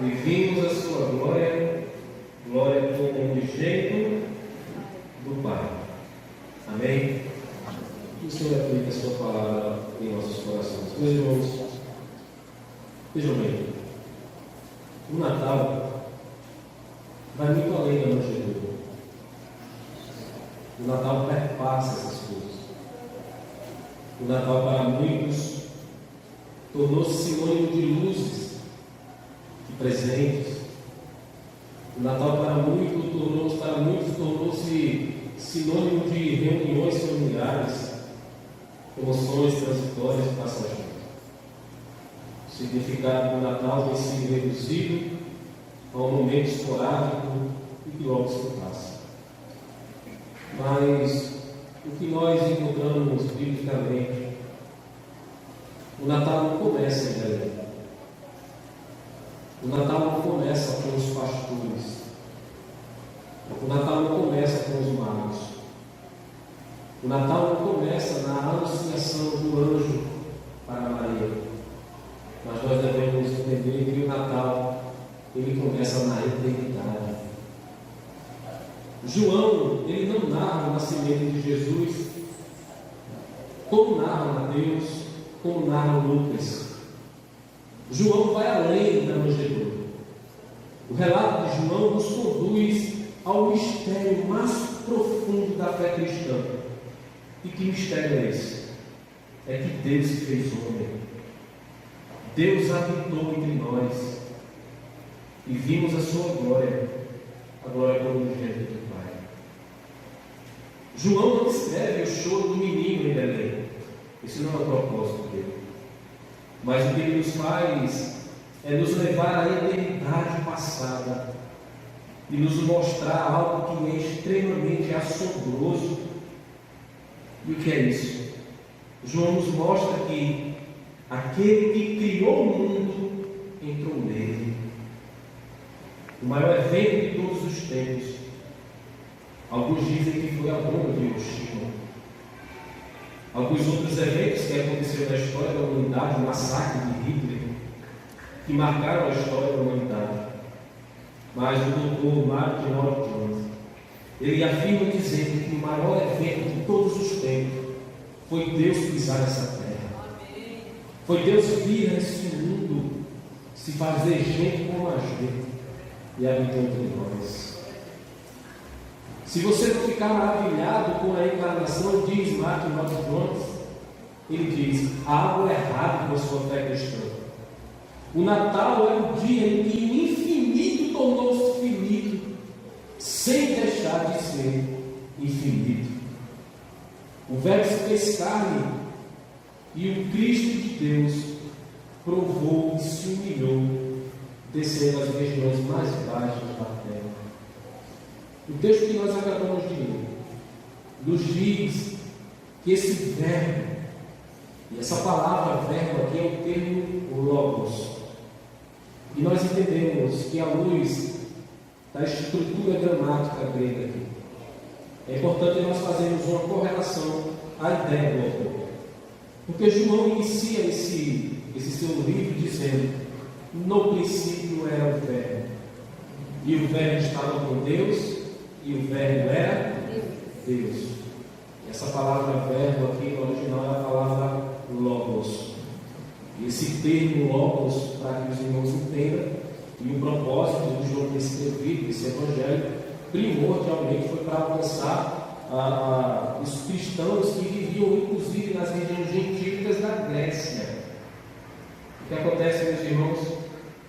e vimos a sua glória, glória como unigênito do Pai. Amém? Que o Senhor aplique a sua palavra em nossos corações. Meus irmãos, vejam bem, o Natal vai muito além da manjedoura. O Natal perpassa essas coisas. O Natal para muitos tornou-se sinônimo de luzes, de presentes. O Natal para muitos tornou-se sinônimo de reuniões familiares, emoções transitórias e passageiras. O significado do Natal tem sido reduzido a um momento esporádico e que logo se passa. Mas o que nós encontramos biblicamente, o Natal não começa em Belém. O Natal não começa com os pastores. O Natal não começa com os magos. O Natal não começa na anunciação do anjo para Maria. Mas nós devemos entender que o Natal, ele começa na eternidade. João, ele não narra o nascimento de Jesus como narra Mateus, como narra Lucas. João vai além da manjedoura. O relato de João nos conduz ao mistério mais profundo da fé cristã. E que mistério é esse? É que Deus se fez homem. Deus habitou entre nós e vimos a sua glória, a glória como unigênito do Pai. João não escreve o choro do menino em Belém. Esse não é o propósito dele. Mas o que ele nos faz é nos levar à eternidade passada e nos mostrar algo que é extremamente assombroso. E o que é isso? João nos mostra que aquele que criou o mundo entrou nele. O maior evento de todos os tempos. Alguns dizem que foi a bomba de Hiroshima. Alguns outros eventos que aconteceram na história da humanidade, o massacre de Hitler, que marcaram a história da humanidade. Mas o doutor Martin Lloyd Jones, ele afirma dizendo que o maior evento de todos os tempos foi Deus pisar essa terra. Foi Deus vir nesse mundo se fazer gente como a gente e habitar entre nós. Se você não ficar maravilhado com a encarnação, diz Martin Lloyd Jones, ele diz: há algo errado com a sua fé cristã. O Natal é o dia em que o infinito tornou-se finito, sem deixar de ser infinito. O Verbo se fez carne e o Cristo de Deus provou e se humilhou, descendo às regiões mais baixas da terra. O texto que nós acabamos de ler nos diz que esse verbo, e essa palavra verbo aqui é o termo logos, e nós entendemos que à luz da estrutura gramática grega aqui, é importante nós fazermos uma correlação à ideia do autor, porque João inicia esse seu livro dizendo: no princípio era o verbo, e o verbo estava com Deus, e o verbo era Deus. Essa palavra verbo aqui no original é a palavra logos. E esse termo logos, para que os irmãos entendam, e o propósito de João ter escrevido esse evangelho, primordialmente foi para alcançar os cristãos que viviam inclusive nas regiões gentílicas da Grécia. O que acontece, meus irmãos,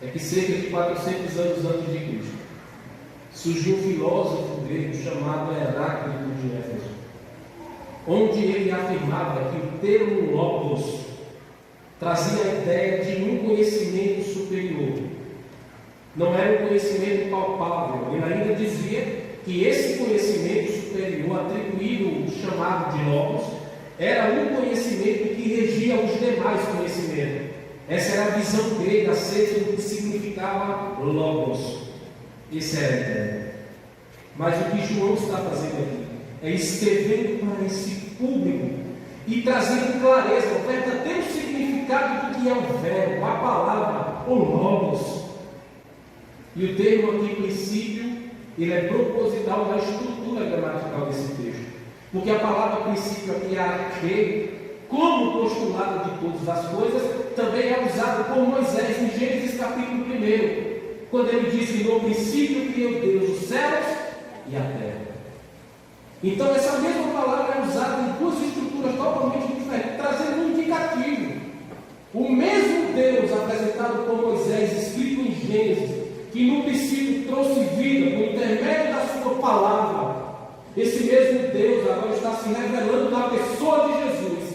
é que cerca de 400 anos antes de Cristo surgiu um filósofo grego chamado Heráclito de Éfeso, onde ele afirmava que o termo logos trazia a ideia de um conhecimento superior. Não era um conhecimento palpável. Ele ainda dizia que esse conhecimento superior, atribuído, chamado de logos, era um conhecimento que regia os demais conhecimentos. Essa era a visão grega acerca do que significava logos. Essa era a ideia. Mas o que João está fazendo aqui é escrevendo para esse público e trazendo clareza, o verdadeiro significado do que é o verbo, a palavra, o logos. E o termo aqui, princípio, ele é proposital na estrutura gramatical desse texto. Porque a palavra princípio aqui, arque, como postulado de todas as coisas, também é usado por Moisés em Gênesis capítulo 1, quando ele diz que no princípio criou Deus os céus e a terra. Então essa mesma palavra é usada em duas estruturas totalmente diferentes, trazendo um indicativo. O mesmo Deus apresentado por Moisés, escrito em Gênesis, que no princípio trouxe vida por intermédio da sua palavra, esse mesmo Deus agora está se revelando na pessoa de Jesus,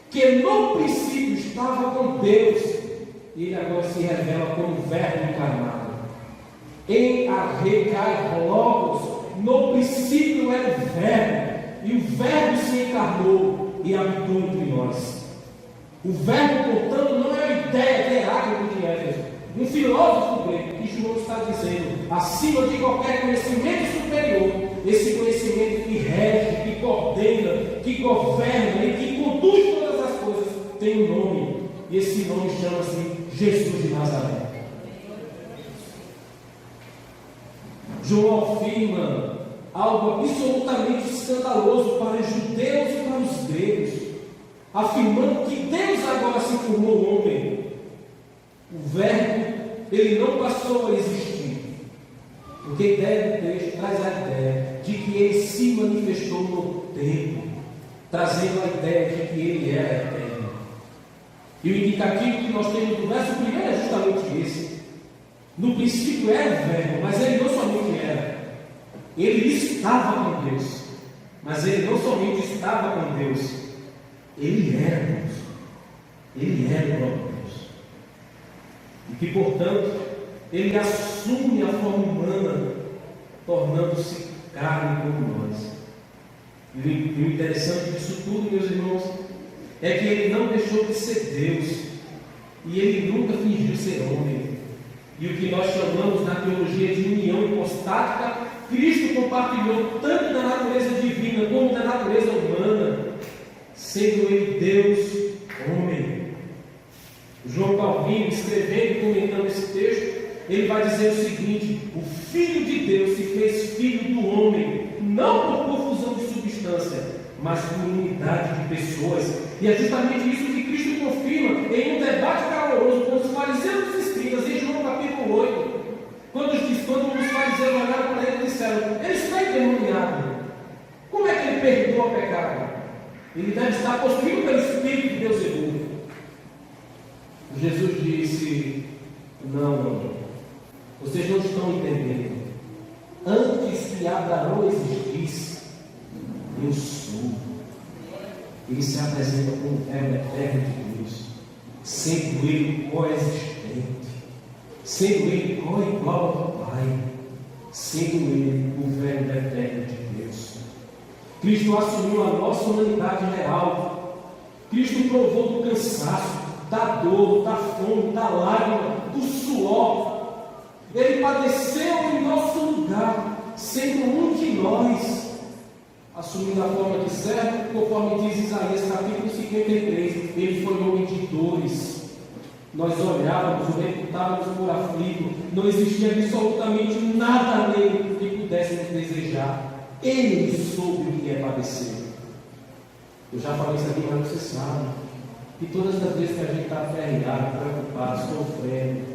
que no princípio estava com Deus, e ele agora se revela como Verbo encarnado. Em arrecai logos, no princípio era o Verbo, e o Verbo se encarnou e habitou entre nós. O Verbo, portanto, não é uma ideia de Heráclito de Éfeso, um filósofo grego, que João está dizendo, acima de qualquer conhecimento superior, esse conhecimento que rege, que coordena, que governa e que conduz todas as coisas, tem um nome, e esse nome chama-se Jesus de Nazaré. João afirma algo absolutamente escandaloso para os judeus e para os gregos, afirmando que Deus agora se tornou homem. O Verbo, ele não passou a existir, porque a ideia do texto traz a ideia de que ele se manifestou no tempo, trazendo a ideia de que ele era eterno. E o indicativo que nós temos do verso 1 é justamente esse. No princípio era o Verbo, mas ele não somente era, ele estava com Deus, mas ele não somente estava com Deus, ele era Deus, ele era o próprio Deus, e que portanto ele assume a forma humana, tornando-se carne como nós. E o interessante disso tudo, meus irmãos, é que ele não deixou de ser Deus, e ele nunca fingiu ser homem. E o que nós chamamos na teologia de união hipostática, Cristo compartilhou tanto da natureza divina como da natureza humana, sendo ele Deus, homem. João Calvino, escrevendo e comentando esse texto, ele vai dizer o seguinte: o Filho de Deus se fez filho do homem, não por confusão de substância, mas por unidade de pessoas. E é justamente isso que Cristo confirma em um debate caloroso com os fariseus e os escribas, em João capítulo 8, quando os fariseus olharam para ele e disseram: ele está endemoniado, como é que ele perdoa o pecado? Ele deve estar possuído pelo Espírito de Deus vivo. Jesus disse: não, vocês não estão entendendo. Antes que Abraão existisse, eu sou. Ele se apresenta como o Verbo eterno de Deus, sendo ele coexistente, sendo ele co-igual ao Pai, sendo ele o Verbo eterno de Deus. Cristo assumiu a nossa humanidade real. Cristo provou do cansaço, da dor, da fome, da lágrima, do suor. Ele padeceu em nosso lugar, sendo um de nós, assumindo a forma de servo, conforme diz Isaías capítulo 53, ele foi homem de dores. Nós olhávamos, o reputávamos por aflito, não existia absolutamente nada nele que pudéssemos desejar. Ele soube o que é padecer. Eu já falei isso aqui, mas você sabe que todas as vezes que a gente está aferrado, preocupado, sofrendo,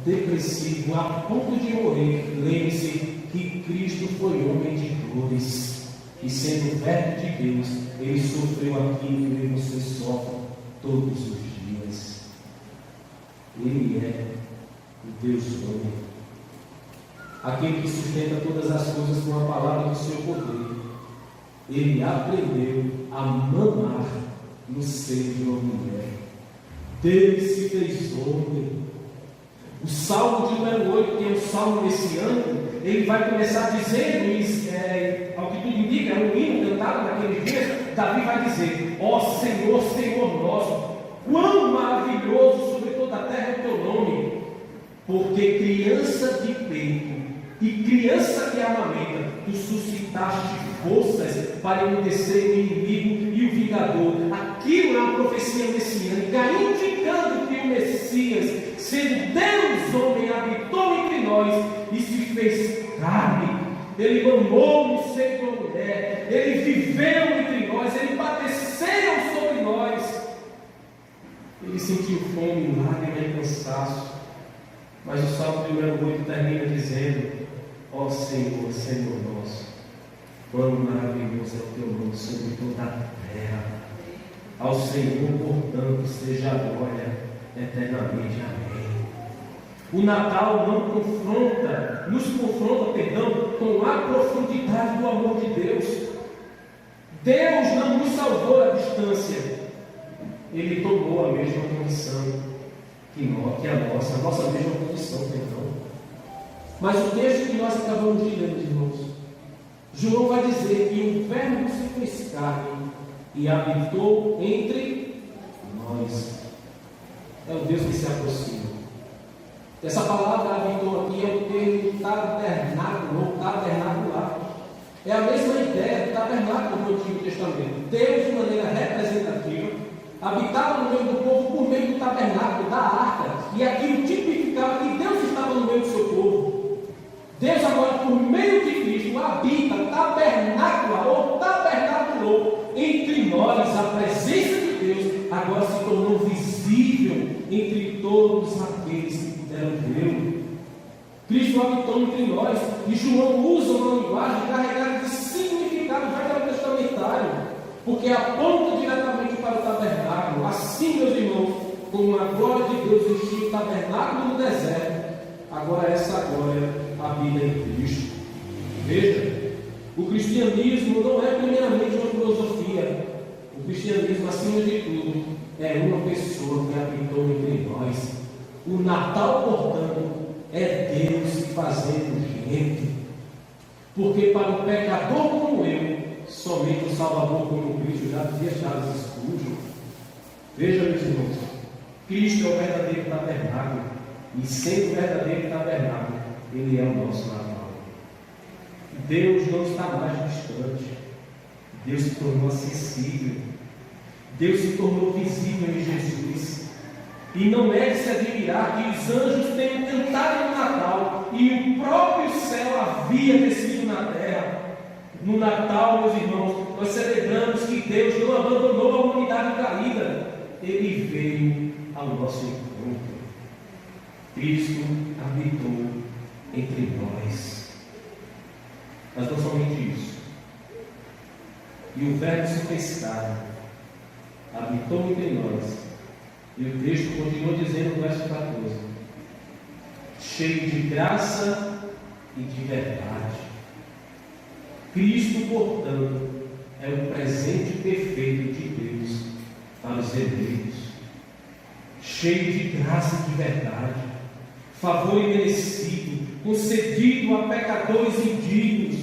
depressivo, a ponto de morrer, lembre-se que Cristo foi homem de dores. E sendo o Verbo de Deus, ele sofreu aquilo que você sofre todos os dias. Ele é o Deus homem, aquele que sustenta todas as coisas com a palavra do seu poder. Ele aprendeu a mamar no seio de uma mulher. Deus se fez homem. O Salmo de número 8, que é um salmo messiânico, ele vai começar dizendo, ao que tudo indica, é um hino cantado naqueles dias. Davi vai dizer: ó Senhor, Senhor nosso, quão maravilhoso sobre toda a terra é o teu nome, porque criança de peito e criança que amamenta, tu suscitaste forças para emudecer o inimigo e o vingador. Aquilo é uma profecia messiânica, indicando que o Messias, sendo Deus homem, habitou entre nós nós e se fez carne. Ele mamou no seio da mulher, ele viveu entre nós, ele padeceu sobre nós. Ele sentiu fome, lágrima e cansaço. Mas o Salmo 1:8 termina dizendo: ó Senhor, Senhor nosso, quão maravilhoso é o teu nome sobre toda a terra. Ao Senhor, portanto, seja a glória eternamente. Amém. O Natal nos confronta, com a profundidade do amor de Deus. Deus não nos salvou à distância. Ele tomou a mesma condição que a nossa mesma condição, perdão. Mas o texto que nós acabamos de ler, irmãos, João vai dizer que o Verbo se fez carne e habitou entre nós. É o Deus que se aproxima. Essa palavra habitou aqui é o termo tabernáculo ou tabernacular. É a mesma ideia do tabernáculo do Antigo Testamento. Deus, de maneira representativa, habitava no meio do povo por meio do tabernáculo, da arca, e aquilo tipificava que Deus estava no meio do seu povo. Deus agora, por meio de Cristo, habita, tabernácula ou tabernaculou entre nós. A presença de Deus agora se tornou visível entre todos aqueles que puderam vê-lo. Cristo habitou entre nós, e João usa uma linguagem carregada de significado veterotestamentário, porque aponta diretamente para o tabernáculo. Assim, meus irmãos, como a glória de Deus vestiu o tabernáculo no deserto, agora essa glória habita em Cristo. Veja, o cristianismo não é primeiramente uma filosofia. O cristianismo, acima de tudo, é uma pessoa que habitou entre nós. O Natal, portanto, é Deus se fazendo gente. Porque para um pecador como eu, somente o Salvador como Cristo já devia estar excluído. Veja, meus irmãos, Cristo é o verdadeiro tabernáculo, e sendo o verdadeiro tabernáculo, Ele é o nosso Natal. Deus não está mais distante. Deus se tornou acessível. Deus se tornou visível em Jesus. E não é de se admirar que os anjos tenham cantado no Natal e o próprio céu havia descido na terra. No Natal, meus irmãos, nós celebramos que Deus não abandonou a humanidade caída. Ele veio ao nosso encontro. Cristo habitou entre nós. Mas não somente isso. E o Verbo se fez carne, habitou entre nós. E o texto continua dizendo no verso 14: cheio de graça e de verdade. Cristo, portanto, é o presente perfeito de Deus para os eleitos, cheio de graça e de verdade, favor imerecido, concedido a pecadores indignos.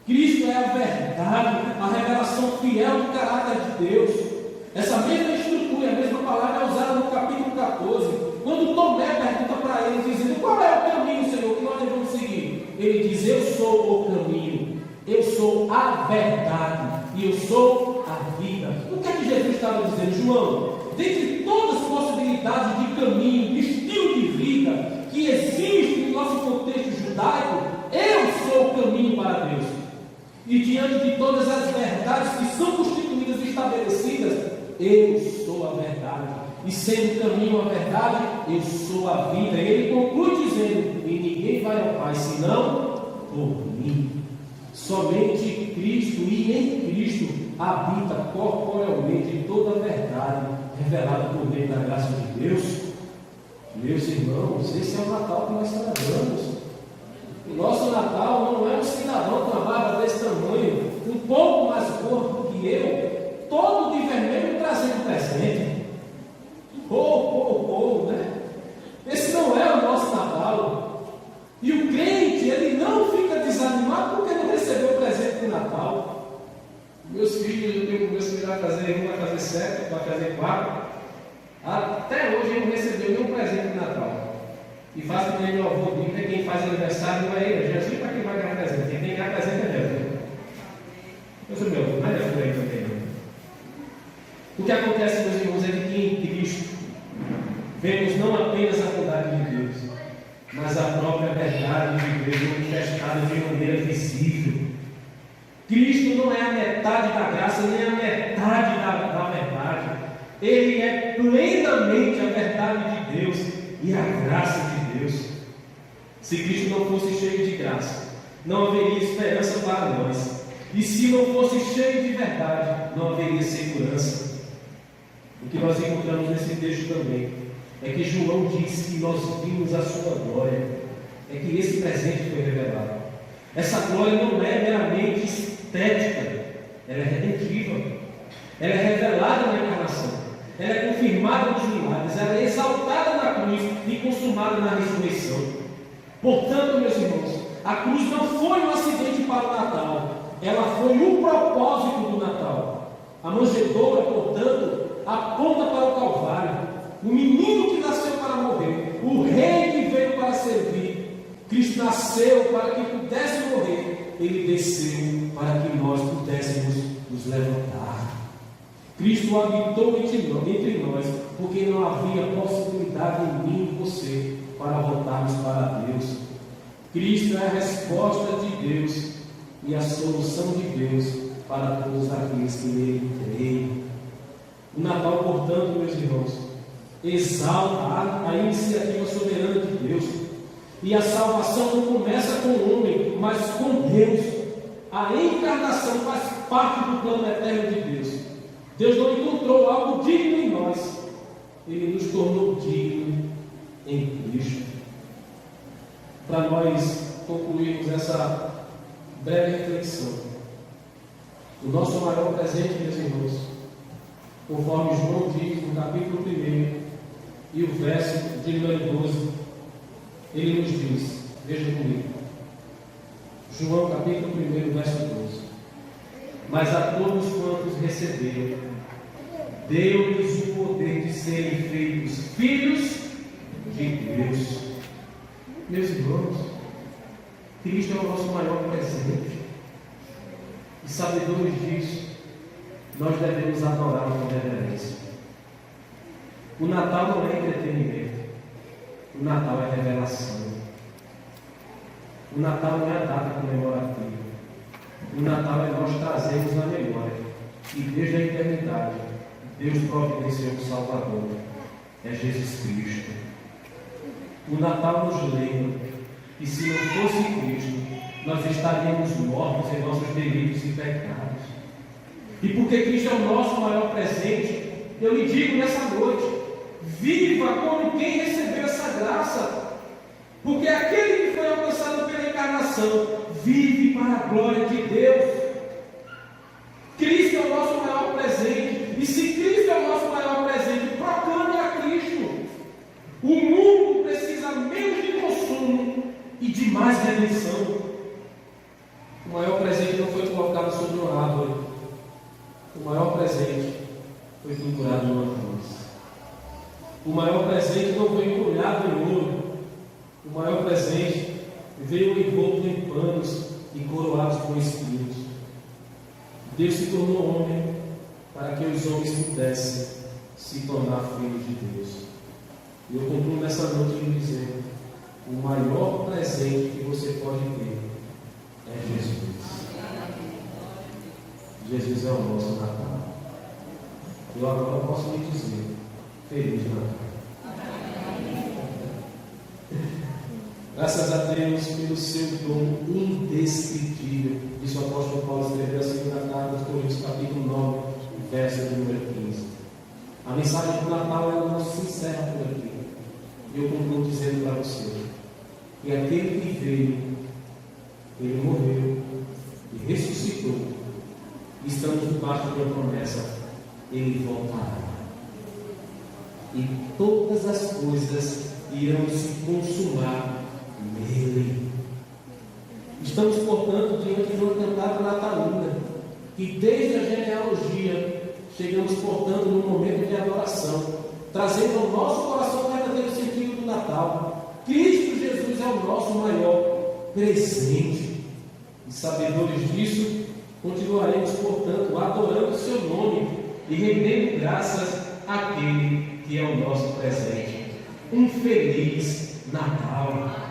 Cristo é a verdade, a revelação fiel do caráter de Deus. Essa mesma estrutura, a mesma palavra é usada no capítulo 14, quando Tomé pergunta para ele, dizendo: qual é o caminho, Senhor, que nós devemos seguir? Ele diz: eu sou o caminho, eu sou a verdade e eu sou a vida. O que é que Jesus estava dizendo, João? Dentre todas as possibilidades de caminho, de estilo de vida que existe no nosso contexto judaico, eu sou o caminho para Deus. E diante de todas as verdades que são constituídas e estabelecidas, eu sou a verdade. E sendo o caminho a verdade, eu sou a vida. E ele conclui dizendo: e ninguém vai ao Pai senão por mim. Somente Cristo e em Cristo habita corporealmente toda a verdade revelada por meio da graça de Deus. Meus irmãos, esse é o Natal que nós celebramos. O nosso Natal não é um cidadão com uma barba desse tamanho, um pouco mais gordo que eu, todo de vermelho trazendo presente. Né? Esse não é o nosso Natal. E o crente, ele não fica desanimado porque não recebeu o presente de Natal. Meus filhos, eu tenho meus filhos vai fazer 7, vai fazer 4. Até hoje ele não recebeu nenhum presente de Natal. E faz que meu avô diz, que quem faz aniversário não é ele, Jesus para quem vai ganhar presente. Quem tem que ganhar presente é Deus. Eu sou meu avô, mas é por aí também. O que acontece, meus irmãos, é que em Cristo vemos não apenas a bondade de Deus, mas a própria verdade de Deus manifestada de maneira visível. Cristo não é a metade da graça, nem a metade da verdade. Ele é plenamente a verdade de Deus e a graça de Deus. Se Cristo não fosse cheio de graça, não haveria esperança para nós. E se não fosse cheio de verdade, não haveria segurança. O que nós encontramos nesse texto também é que João diz que nós vimos a sua glória. É que esse presente foi revelado. Essa glória não é meramente estética, ela é redentiva. Ela é revelada na encarnação. Ela é confirmada nos milagres. Ela é exaltada na cruz e consumada na ressurreição. Portanto, meus irmãos, a cruz não foi um acidente para o Natal. Ela foi o propósito do Natal. A manjedoura, portanto, aponta para o Calvário. O menino que nasceu para morrer, o rei que veio para servir. Cristo nasceu para que pudesse morrer. Ele desceu para que nós pudéssemos nos levantar. Cristo habitou entre nós, porque não havia possibilidade em mim e você para voltarmos para Deus. Cristo é a resposta de Deus e a solução de Deus para todos aqueles que nele creem. O Natal, portanto, meus irmãos, exalta a iniciativa soberana de Deus. E a salvação não começa com o homem, mas com Deus. A encarnação faz parte do plano eterno de Deus. Deus não encontrou algo digno em nós. Ele nos tornou digno em Cristo. Para nós concluirmos essa breve reflexão, o nosso maior presente, meus irmãos, conforme João diz no capítulo 1 e o verso de número 12, ele nos diz, veja comigo, João capítulo 1, verso 12: mas a todos quantos receberam, deu-lhes o poder de serem feitos filhos de Deus. Meus irmãos, Cristo é o nosso maior presente, e sabedores disso, nós devemos adorá-lo com reverência. O Natal não é entretenimento, o Natal é revelação. O Natal não é a data comemorativa, o Natal é nós trazermos na memória que desde a eternidade Deus providenciou um Salvador, é Jesus Cristo. O Natal nos lembra que se não fosse Cristo, nós estaríamos mortos em nossos delitos e pecados. E porque Cristo é o nosso maior presente, eu lhe digo nessa noite: viva como quem recebeu essa graça, porque aquele que foi alcançado pela encarnação vive para a glória de Deus. Cristo é o nosso maior presente, e se Cristo é o nosso maior presente, proclame a Cristo. O mundo precisa menos de consumo e de mais redenção. O maior presente não foi colocado sobre uma árvore, o maior presente foi pendurado numa cruz. O maior presente não foi embrulhado em ouro, o maior presente veio envolto em panos e coroados com espinhos. Deus se tornou homem para que os homens pudessem se tornar filhos de Deus. E eu concluo nessa noite lhe dizendo: o maior presente que você pode ter é Jesus. Jesus é o nosso Natal. Eu agora posso lhe dizer: Feliz Natal. Graças a Deus pelo seu dom indescritível. Isso o apóstolo Paulo escreveu a segunda carta aos Coríntios, capítulo 9, verso de número 15. A mensagem do Natal ela não se encerra por aqui. E eu concluo dizendo para você que aquele que veio, ele morreu e ressuscitou. Estamos debaixo de uma promessa: ele voltará. E todas as coisas irão se consumar nele. Estamos, portanto, diante de uma cantada natalina, que desde a genealogia chegamos, portanto, num momento de adoração, trazendo ao nosso coração o verdadeiro sentido do Natal. Cristo Jesus é o nosso maior presente. E sabedores disso, continuaremos, portanto, adorando o seu nome e rendendo graças àquele que é o nosso presente. Um feliz Natal!